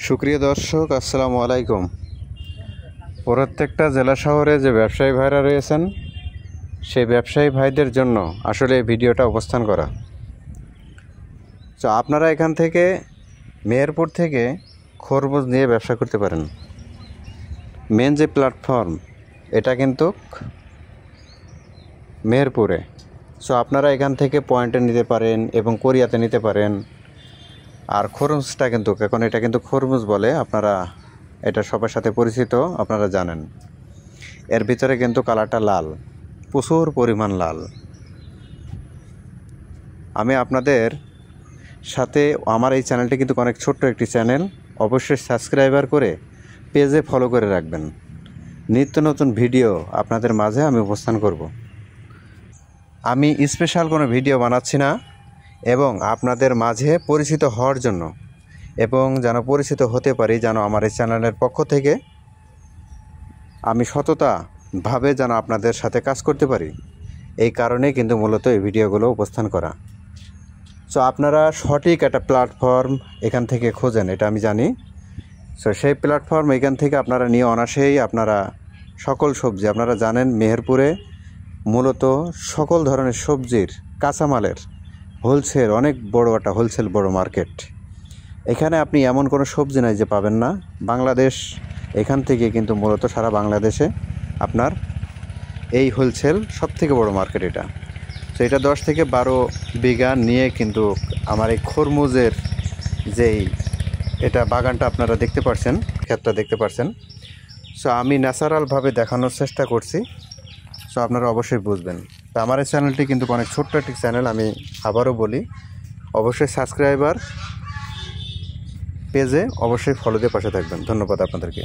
সুপ্রিয় দর্শক, আসসালামু আলাইকুম। প্রত্যেকটা জেলা শহরে যে ব্যবসায়ী ভাইরা রয়েছেন, সেই ব্যবসায়ী ভাইদের জন্য আসলে এই ভিডিওটা অবস্থান করা। তো আপনারা এখান থেকে মেহেরপুর থেকে খরমুজ নিয়ে ব্যবসা করতে পারেন। মেন যে প্ল্যাটফর্ম, এটা কিন্তু মেহেরপুরে। সো আপনারা এখান থেকে পয়েন্টে নিতে পারেন এবং কোরিয়াতে নিতে পারেন। আর খরমুজটা কিন্তু এখন এটা কিন্তু খরমুজ বলে, আপনারা এটা সবার সাথে পরিচিত, আপনারা জানেন। এর ভিতরে কিন্তু কালারটা লাল, প্রচুর পরিমাণ লাল। আমি আপনাদের সাথে, আমার এই চ্যানেলটি কিন্তু অনেক ছোট্ট একটি চ্যানেল, অবশ্যই সাবস্ক্রাইবার করে পেজে ফলো করে রাখবেন। নিত্য নতুন ভিডিও আপনাদের মাঝে আমি উপস্থান করব। আমি স্পেশাল কোনো ভিডিও বানাচ্ছি না, এবং আপনাদের মাঝে পরিচিত হওয়ার জন্য এবং যেন পরিচিত হতে পারি, যেন আমার এই চ্যানেলের পক্ষ থেকে আমি সততাভাবে যেন আপনাদের সাথে কাজ করতে পারি, এই কারণে কিন্তু মূলত এই ভিডিওগুলো উপস্থান করা। সো আপনারা সঠিক একটা প্ল্যাটফর্ম এখান থেকে খোঁজেন, এটা আমি জানি। সো সেই প্ল্যাটফর্ম এখান থেকে আপনারা নিয়ে অনায়াসেই আপনারা সকল সবজি, আপনারা জানেন মেহেরপুরে মূলত সকল ধরনের সবজির কাঁচামালের হোলসেল, অনেক বড় একটা হোলসেল বড় মার্কেট। এখানে আপনি এমন কোনো সবজি নাই যে পাবেন না। বাংলাদেশ এখান থেকে কিন্তু মূলত সারা বাংলাদেশে আপনার এই হোলসেল সবথেকে বড় মার্কেট এটা। তো এটা 10 থেকে 12 বিঘা নিয়ে কিন্তু আমার এই খরমুজের যেই এটা বাগানটা আপনারা দেখতে পাচ্ছেন, ক্ষেতটা দেখতে পাচ্ছেন। সো আমি ন্যাচারালভাবে দেখানোর চেষ্টা করছি, সো আপনারা অবশ্যই বুঝবেন। তো আমার এই চ্যানেলটি কিন্তু অনেক ছোট্ট একটি চ্যানেল, আমি আবারও বলি, অবশ্যই সাবস্ক্রাইবার পেজে অবশ্যই ফলো দিয়ে পাশে থাকবেন। ধন্যবাদ আপনাদেরকে।